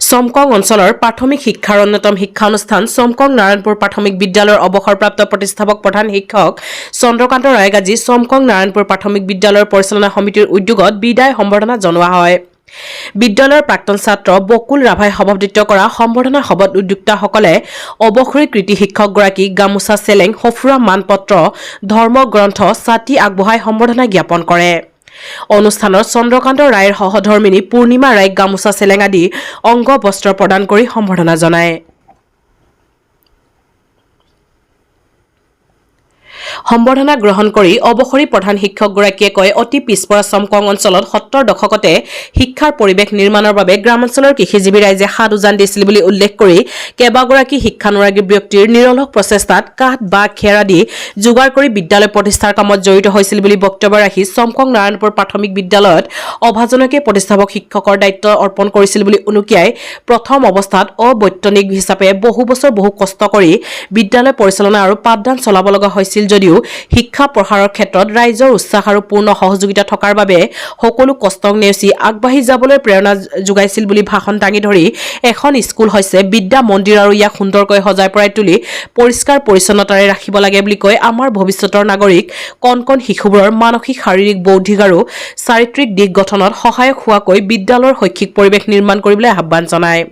চমকং অঞ্চলৰ প্ৰাথমিক শিক্ষাৰ অন্যতম শিক্ষানুষ্ঠান চমকং নাৰায়ণপুৰ প্ৰাথমিক বিদ্যালয়ৰ অৱসৰপ্ৰাপ্ত প্ৰতিষ্ঠাপক প্ৰধান শিক্ষক চন্দ্ৰকান্ত ৰায়ক আজি চমকং নাৰায়ণপুৰ প্ৰাথমিক বিদ্যালয়ৰ পৰিচালনা সমিতিৰ উদ্যোগত বিদায় সম্বৰ্ধনা জনোৱা হয়। বিদ্যালয়ৰ প্ৰাক্তন ছাত্ৰ বকুল ৰাভাই সভাপতিত্ব কৰা সম্বৰ্ধনা সভাত উদ্যোক্তাসকলে অৱসৰী কৃতি শিক্ষকগৰাকীক গামোচা চেলেং সফুৰা মানপত্ৰ ধৰ্মগ্ৰন্থ ছাতি আগবঢ়াই সম্বৰ্ধনা জ্ঞাপন কৰে। অনুষ্ঠানত চন্দ্ৰকান্ত ৰায়ৰ সহধৰ্মিনী পূৰ্ণিমা ৰায়ক গামোচা চেলেং আদি অংগ বস্ত্ৰ প্ৰদান কৰি সম্বৰ্ধনা জনায়। সম্বৰ্ধনা গ্ৰহণ কৰি অৱসৰী প্ৰধান শিক্ষকগৰাকীয়ে কয়, অতি পিছপৰা চমকং অঞ্চলত ৭০ দশকতে শিক্ষাৰ পৰিৱেশ নিৰ্মাণৰ বাবে গ্ৰামাঞ্চলৰ কৃষিজীৱী ৰাইজে হাত উজান দিছিল বুলি উল্লেখ কৰি কেইবাগৰাকী শিক্ষানুৰাগী ব্যক্তিৰ নিৰলস প্ৰচেষ্টাত কাঠ বা খেৰ আদি যোগাৰ কৰি বিদ্যালয় প্ৰতিষ্ঠাৰ কামত জড়িত হৈছিল বুলি বক্তব্য ৰাখি চমকং নাৰায়ণপুৰ প্ৰাথমিক বিদ্যালয়ত অভাজনকে প্ৰতিষ্ঠাপক শিক্ষকৰ দায়িত্ব অৰ্পণ কৰিছিল বুলি উনুকিয়াই প্ৰথম অৱস্থাত অবৈতনিক হিচাপে বহু বছৰ বহু কষ্ট কৰি বিদ্যালয় পৰিচালনা আৰু পাঠদান চলাব লগা হৈছিল যদিও শিক্ষা প্ৰসাৰৰ ক্ষেত্ৰত ৰাইজৰ উৎসাহ আৰু পূৰ্ণ সহযোগিতা থকাৰ বাবে সকলো কষ্টক নেওচি আগবাঢ়ি যাবলৈ প্ৰেৰণা যোগাইছিল বুলি ভাষণ দাঙি ধৰি এখন স্কুল হৈছে বিদ্যা মন্দিৰ আৰু ইয়াক সুন্দৰকৈ সজাই পৰাই তুলি পৰিষ্কাৰ পৰিচ্ছন্নতাৰে ৰাখিব লাগে বুলি কৈ আমাৰ ভৱিষ্যতৰ নাগৰিক কণ কণ শিশুবোৰৰ মানসিক শাৰীৰিক বৌদ্ধিক আৰু চাৰিত্ৰিক দিশ গঠনত সহায়ক হোৱাকৈ বিদ্যালয়ৰ শৈক্ষিক পৰিৱেশ নিৰ্মাণ কৰিবলৈ আহ্বান জনায়।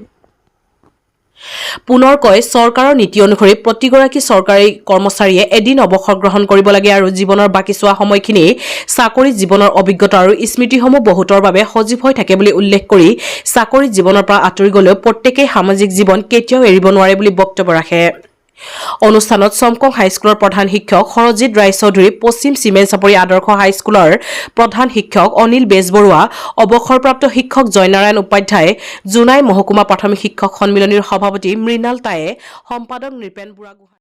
পুনৰ কয়, চৰকাৰৰ নীতি অনুসৰি প্ৰতিগৰাকী চৰকাৰী কৰ্মচাৰীয়ে এদিন অৱসৰ গ্ৰহণ কৰিব লাগে আৰু জীৱনৰ বাকী চোৱা সময়খিনি চাকৰি জীৱনৰ অভিজ্ঞতা আৰু স্মৃতিসমূহ বহুতৰ বাবে সজীৱ হৈ থাকে বুলি উল্লেখ কৰি চাকৰি জীৱনৰ পৰা আঁতৰি গলেও প্ৰত্যেকেই সামাজিক জীৱন কেতিয়াও এৰিব নোৱাৰে বুলি বক্তব্য ৰাখে। অনুষ্ঠানত চমকং হাইস্কুলৰ প্ৰধান শিক্ষক সৰজিৎ ৰায়চৌধুৰী, পশ্চিম চিমেন চাপৰি আদৰ্শ হাইস্কুলৰ প্ৰধান শিক্ষক অনিল বেজবৰুৱা, অৱসৰপ্ৰাপ্ত শিক্ষক জয়নাৰায়ণ উপাধ্যায়, জোনাই মহকুমা প্ৰাথমিক শিক্ষক সন্মিলনীৰ সভাপতি মৃণাল টায়ে, সম্পাদক নৃপেন বুঢ়াগোহাঁই।